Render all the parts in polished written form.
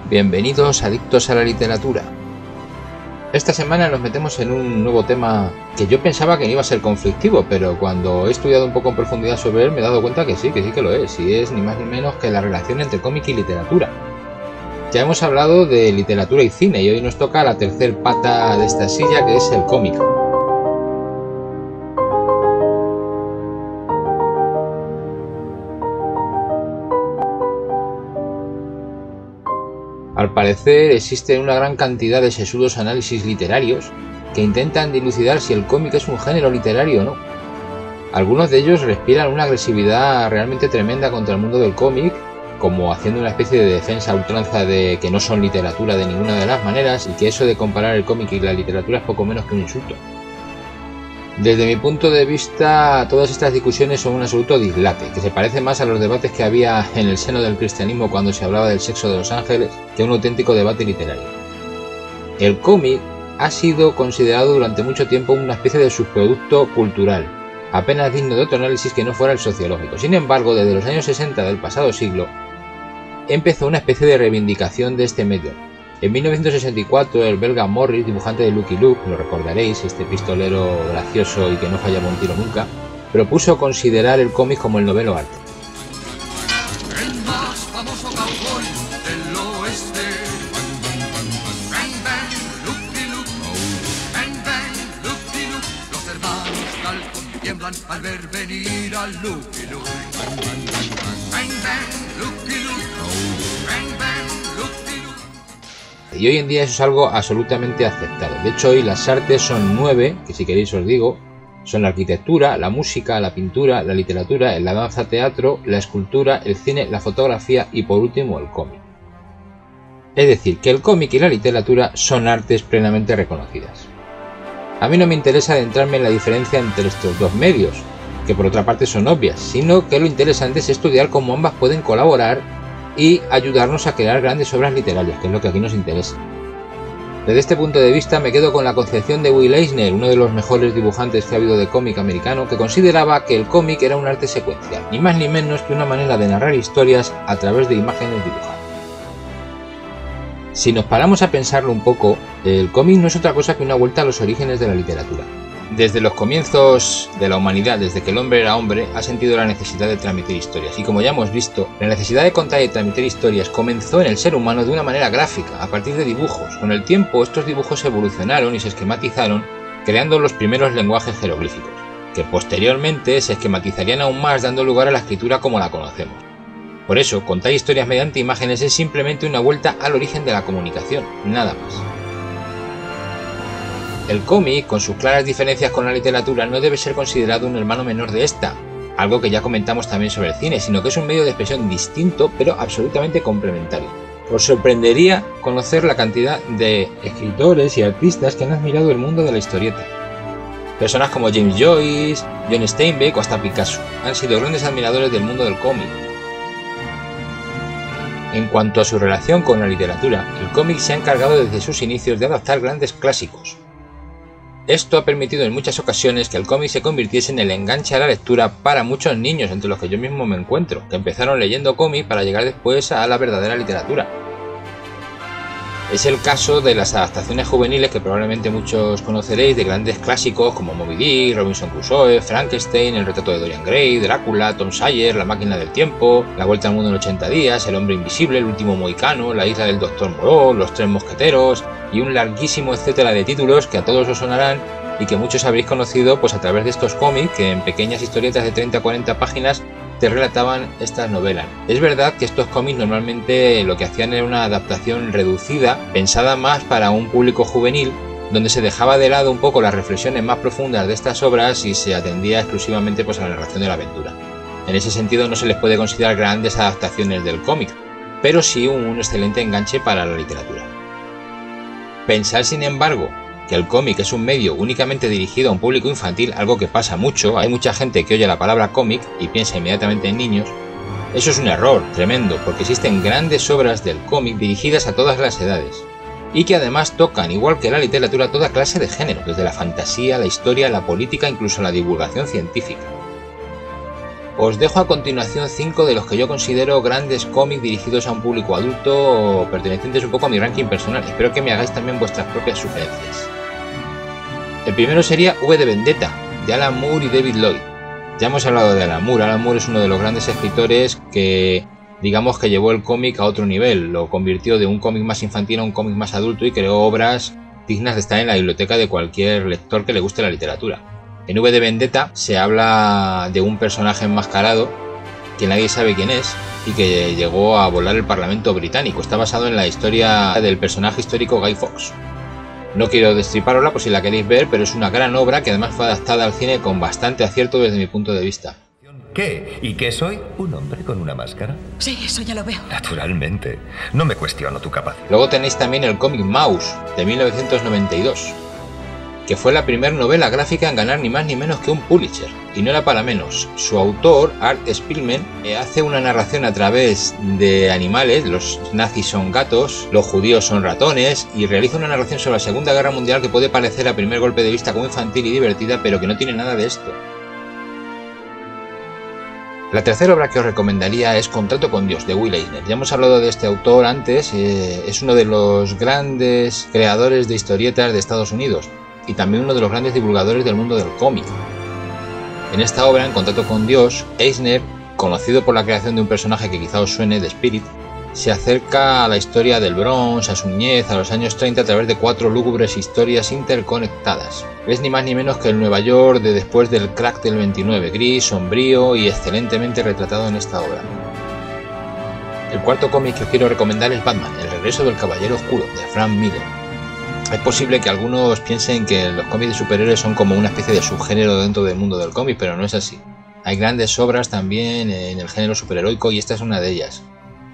Bienvenidos adictos a la literatura. Esta semana nos metemos en un nuevo tema que yo pensaba que no iba a ser conflictivo, pero cuando he estudiado un poco en profundidad sobre él me he dado cuenta que sí que lo es, y es ni más ni menos que la relación entre cómic y literatura. Ya hemos hablado de literatura y cine y hoy nos toca la tercer pata de esta silla, que es el cómic. Al parecer existen una gran cantidad de sesudos análisis literarios que intentan dilucidar si el cómic es un género literario o no. Algunos de ellos respiran una agresividad realmente tremenda contra el mundo del cómic, como haciendo una especie de defensa a ultranza de que no son literatura de ninguna de las maneras y que eso de comparar el cómic y la literatura es poco menos que un insulto. Desde mi punto de vista, todas estas discusiones son un absoluto dislate, que se parece más a los debates que había en el seno del cristianismo cuando se hablaba del sexo de los ángeles que un auténtico debate literario. El cómic ha sido considerado durante mucho tiempo una especie de subproducto cultural, apenas digno de otro análisis que no fuera el sociológico. Sin embargo, desde los años 60 del pasado siglo, empezó una especie de reivindicación de este medio. En 1964, el belga Morris, dibujante de Lucky Luke, lo recordaréis, este pistolero gracioso y que no fallaba un tiro nunca, propuso considerar el cómic como el noveno arte. El más famoso cowboy del oeste. Bang, bang, Lucky Luke. Bang, bang, Lucky Luke. Los hermanos Dalton tiemblan al ver venir a Lucky Luke. Bang, bang, Lucky Luke. Bang, bang, Lucky Luke. Y hoy en día eso es algo absolutamente aceptado. De hecho, hoy las artes son 9, que si queréis os digo, son la arquitectura, la música, la pintura, la literatura, la danza, teatro, la escultura, el cine, la fotografía y por último el cómic. Es decir, que el cómic y la literatura son artes plenamente reconocidas. A mí no me interesa adentrarme en la diferencia entre estos dos medios, que por otra parte son obvias, sino que lo interesante es estudiar cómo ambas pueden colaborar y ayudarnos a crear grandes obras literarias, que es lo que aquí nos interesa. Desde este punto de vista me quedo con la concepción de Will Eisner, uno de los mejores dibujantes que ha habido de cómic americano, que consideraba que el cómic era un arte secuencial, ni más ni menos que una manera de narrar historias a través de imágenes dibujadas. Si nos paramos a pensarlo un poco, el cómic no es otra cosa que una vuelta a los orígenes de la literatura. Desde los comienzos de la humanidad, desde que el hombre era hombre, ha sentido la necesidad de transmitir historias. Y como ya hemos visto, la necesidad de contar y transmitir historias comenzó en el ser humano de una manera gráfica, a partir de dibujos. Con el tiempo, estos dibujos evolucionaron y se esquematizaron, creando los primeros lenguajes jeroglíficos, que posteriormente se esquematizarían aún más, dando lugar a la escritura como la conocemos. Por eso, contar historias mediante imágenes es simplemente una vuelta al origen de la comunicación, nada más. El cómic, con sus claras diferencias con la literatura, no debe ser considerado un hermano menor de esta, algo que ya comentamos también sobre el cine, sino que es un medio de expresión distinto, pero absolutamente complementario. Os sorprendería conocer la cantidad de escritores y artistas que han admirado el mundo de la historieta. Personas como James Joyce, John Steinbeck o hasta Picasso han sido grandes admiradores del mundo del cómic. En cuanto a su relación con la literatura, el cómic se ha encargado desde sus inicios de adaptar grandes clásicos. Esto ha permitido en muchas ocasiones que el cómic se convirtiese en el enganche a la lectura para muchos niños, entre los que yo mismo me encuentro, que empezaron leyendo cómic para llegar después a la verdadera literatura. Es el caso de las adaptaciones juveniles que probablemente muchos conoceréis de grandes clásicos como Moby Dick, Robinson Crusoe, Frankenstein, El retrato de Dorian Gray, Drácula, Tom Sawyer, La máquina del tiempo, La vuelta al mundo en 80 días, El hombre invisible, El último mohicano, La isla del doctor Moreau, Los tres mosqueteros y un larguísimo etcétera de títulos que a todos os sonarán y que muchos habréis conocido pues a través de estos cómics que en pequeñas historietas de 30 a 40 páginas te relataban estas novelas. Es verdad que estos cómics normalmente lo que hacían era una adaptación reducida, pensada más para un público juvenil, donde se dejaba de lado un poco las reflexiones más profundas de estas obras y se atendía exclusivamente pues a la narración de la aventura. En ese sentido no se les puede considerar grandes adaptaciones del cómic, pero sí un excelente enganche para la literatura. Pensar, sin embargo, que el cómic es un medio únicamente dirigido a un público infantil, algo que pasa mucho, hay mucha gente que oye la palabra cómic y piensa inmediatamente en niños. Eso es un error tremendo, porque existen grandes obras del cómic dirigidas a todas las edades, y que además tocan, igual que la literatura, toda clase de género, desde la fantasía, la historia, la política, incluso la divulgación científica. Os dejo a continuación 5 de los que yo considero grandes cómics dirigidos a un público adulto o pertenecientes un poco a mi ranking personal. Espero que me hagáis también vuestras propias sugerencias. El primero sería V de Vendetta, de Alan Moore y David Lloyd. Ya hemos hablado de Alan Moore. Alan Moore es uno de los grandes escritores que, digamos que llevó el cómic a otro nivel. Lo convirtió de un cómic más infantil a un cómic más adulto y creó obras dignas de estar en la biblioteca de cualquier lector que le guste la literatura. En V de Vendetta se habla de un personaje enmascarado que nadie sabe quién es y que llegó a volar el Parlamento británico. Está basado en la historia del personaje histórico Guy Fawkes. No quiero destriparosla por si la queréis ver, pero es una gran obra que además fue adaptada al cine con bastante acierto desde mi punto de vista. ¿Qué? ¿Y qué soy? ¿Un hombre con una máscara? Sí, eso ya lo veo. Naturalmente. No me cuestiono tu capacidad. Luego tenéis también el cómic Mouse, de 1992. Que fue la primera novela gráfica en ganar ni más ni menos que un Pulitzer, y no era para menos. Su autor, Art Spiegelman, hace una narración a través de animales, los nazis son gatos, los judíos son ratones, y realiza una narración sobre la Segunda Guerra Mundial que puede parecer a primer golpe de vista como infantil y divertida, pero que no tiene nada de esto. La tercera obra que os recomendaría es Contrato con Dios, de Will Eisner. Ya hemos hablado de este autor antes, es uno de los grandes creadores de historietas de Estados Unidos, y también uno de los grandes divulgadores del mundo del cómic. En esta obra, En Contacto con Dios, Eisner, conocido por la creación de un personaje que quizá os suene, de Spirit, se acerca a la historia del Bronx, a su niñez, a los años 30 a través de 4 lúgubres historias interconectadas. Es ni más ni menos que el Nueva York de después del crack del 29, gris, sombrío y excelentemente retratado en esta obra. El cuarto cómic que os quiero recomendar es Batman, El regreso del Caballero Oscuro, de Frank Miller. Es posible que algunos piensen que los cómics de superhéroes son como una especie de subgénero dentro del mundo del cómic, pero no es así. Hay grandes obras también en el género superheroico y esta es una de ellas.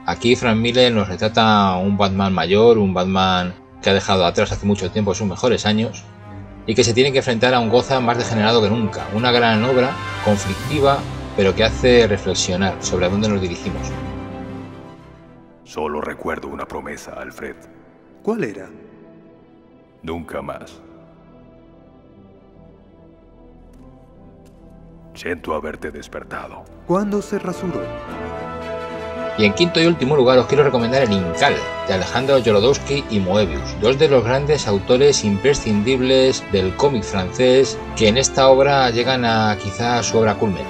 Aquí Frank Miller nos retrata un Batman mayor, un Batman que ha dejado atrás hace mucho tiempo sus mejores años y que se tiene que enfrentar a un Gotham más degenerado que nunca. Una gran obra, conflictiva, pero que hace reflexionar sobre a dónde nos dirigimos. Solo recuerdo una promesa, Alfred. ¿Cuál era? Nunca más. Siento haberte despertado. ¿Cuándo se rasuró? Y en quinto y último lugar os quiero recomendar El Incal, de Alejandro Jodorowsky y Moebius, dos de los grandes autores imprescindibles del cómic francés que en esta obra llegan a quizá su obra culmen.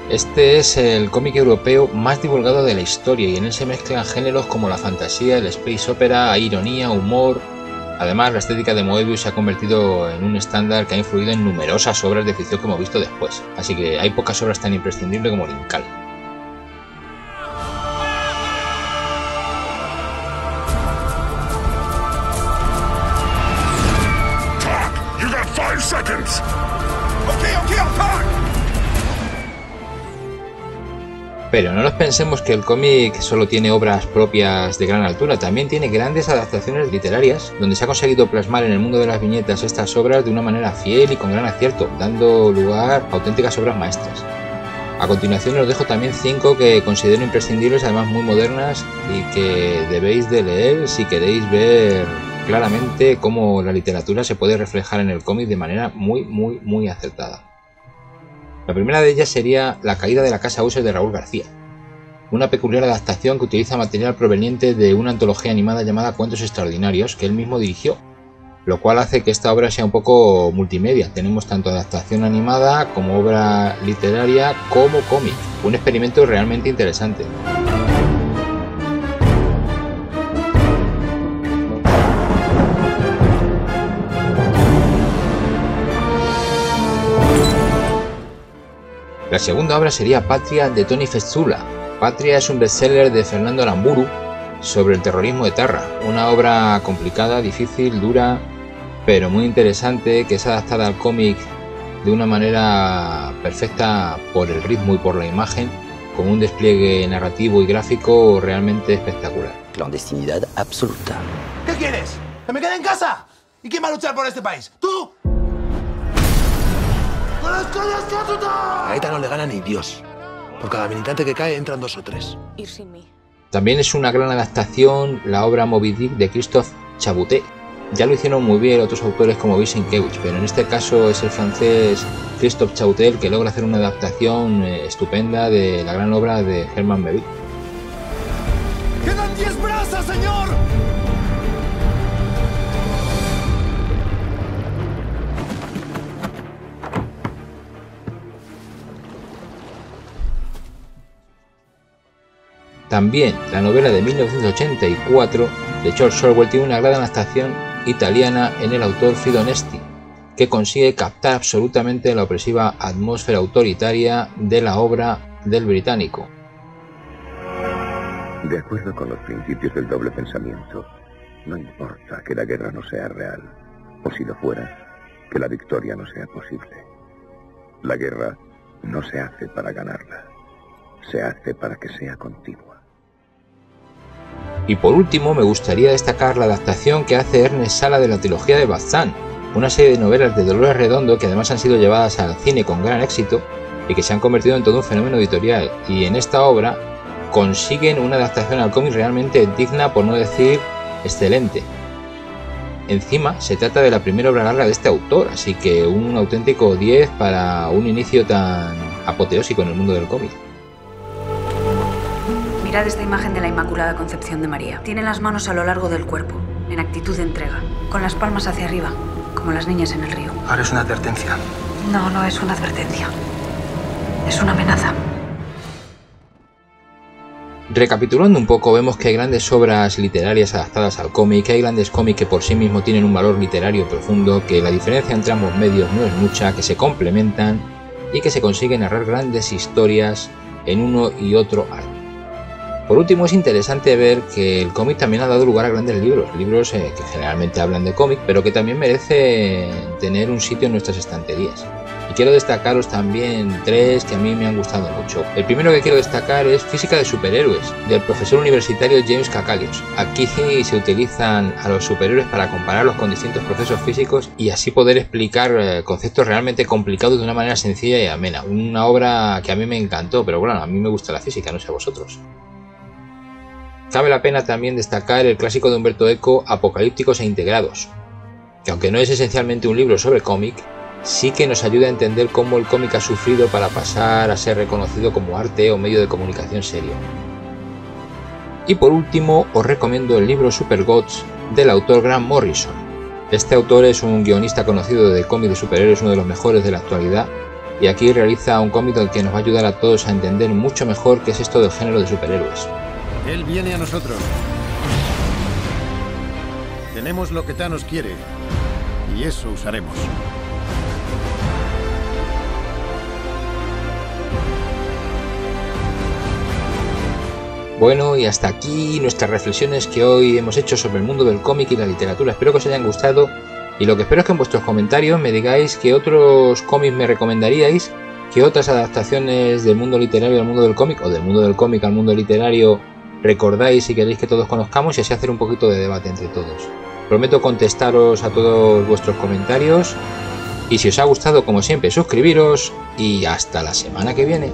Este es el cómic europeo más divulgado de la historia y en él se mezclan géneros como la fantasía, el space opera, ironía, humor. Además, la estética de Moebius se ha convertido en un estándar que ha influido en numerosas obras de ficción que hemos visto después, así que hay pocas obras tan imprescindibles como El Incal. You got 5 seconds. Okay, attack! Pero no nos pensemos que el cómic solo tiene obras propias de gran altura, también tiene grandes adaptaciones literarias donde se ha conseguido plasmar en el mundo de las viñetas estas obras de una manera fiel y con gran acierto, dando lugar a auténticas obras maestras. A continuación os dejo también 5 que considero imprescindibles, además muy modernas y que debéis de leer si queréis ver claramente cómo la literatura se puede reflejar en el cómic de manera muy acertada. La primera de ellas sería La caída de la casa User de Raúl García, una peculiar adaptación que utiliza material proveniente de una antología animada llamada Cuentos Extraordinarios que él mismo dirigió, lo cual hace que esta obra sea un poco multimedia. Tenemos tanto adaptación animada como obra literaria como cómic, un experimento realmente interesante. La segunda obra sería Patria, de Tony Fezzula. Patria es un bestseller de Fernando Aramburu sobre el terrorismo de Etarra, una obra complicada, difícil, dura, pero muy interesante, que es adaptada al cómic de una manera perfecta por el ritmo y por la imagen, con un despliegue narrativo y gráfico realmente espectacular. Clandestinidad absoluta. ¿Qué quieres? ¿Que me quede en casa? ¿Y quién va a luchar por este país? ¿Tú? A ETA no le gana ni Dios. Por cada militante que cae entran 2 o 3. Ir sin mí. También es una gran adaptación la obra Moby Dick de Christophe Chaboté, Ya lo hicieron muy bien otros autores como Sienkiewicz, pero en este caso es el francés Christophe Chautel que logra hacer una adaptación estupenda de la gran obra de Herman Melville. ¡Quedan 10 brazas, señor! También la novela de 1984 de George Orwell tiene una gran adaptación italiana en el autor Fido Onesti, que consigue captar absolutamente la opresiva atmósfera autoritaria de la obra del británico. De acuerdo con los principios del doble pensamiento, no importa que la guerra no sea real, o si lo fuera, que la victoria no sea posible. La guerra no se hace para ganarla, se hace para que sea continua. Y por último me gustaría destacar la adaptación que hace Ernest Sala de la trilogía de Bazán, una serie de novelas de Dolores Redondo que además han sido llevadas al cine con gran éxito y que se han convertido en todo un fenómeno editorial, y en esta obra consiguen una adaptación al cómic realmente digna, por no decir excelente. Encima se trata de la primera obra larga de este autor, así que un auténtico 10 para un inicio tan apoteósico en el mundo del cómic. Mirad esta imagen de la Inmaculada Concepción de María. Tiene las manos a lo largo del cuerpo, en actitud de entrega, con las palmas hacia arriba, como las niñas en el río. Ahora es una advertencia. No, no es una advertencia. Es una amenaza. Recapitulando un poco, vemos que hay grandes obras literarias adaptadas al cómic, que hay grandes cómics que por sí mismos tienen un valor literario profundo, que la diferencia entre ambos medios no es mucha, que se complementan y que se consigue narrar grandes historias en uno y otro arte. Por último, es interesante ver que el cómic también ha dado lugar a grandes libros que generalmente hablan de cómic, pero que también merecen tener un sitio en nuestras estanterías. Y quiero destacaros también 3 que a mí me han gustado mucho. El primero que quiero destacar es Física de Superhéroes, del profesor universitario James Kakalios. Aquí se utilizan a los superhéroes para compararlos con distintos procesos físicos y así poder explicar conceptos realmente complicados de una manera sencilla y amena. Una obra que a mí me encantó, pero bueno, a mí me gusta la física, no sé a vosotros. Cabe la pena también destacar el clásico de Humberto Eco, Apocalípticos e Integrados, que aunque no es esencialmente un libro sobre cómic, sí que nos ayuda a entender cómo el cómic ha sufrido para pasar a ser reconocido como arte o medio de comunicación serio. Y por último, os recomiendo el libro Supergods del autor Grant Morrison. Este autor es un guionista conocido de cómic de superhéroes, uno de los mejores de la actualidad, y aquí realiza un cómic que nos va a ayudar a todos a entender mucho mejor qué es esto del género de superhéroes. Él viene a nosotros. Tenemos lo que Thanos quiere, y eso usaremos. Bueno, y hasta aquí nuestras reflexiones que hoy hemos hecho sobre el mundo del cómic y la literatura. Espero que os hayan gustado, y lo que espero es que en vuestros comentarios me digáis qué otros cómics me recomendaríais, qué otras adaptaciones del mundo literario al mundo del cómic, o del mundo del cómic al mundo literario, recordáis y queréis que todos conozcamos, y así hacer un poquito de debate entre todos. Prometo contestaros a todos vuestros comentarios, y si os ha gustado, como siempre, suscribiros, y hasta la semana que viene.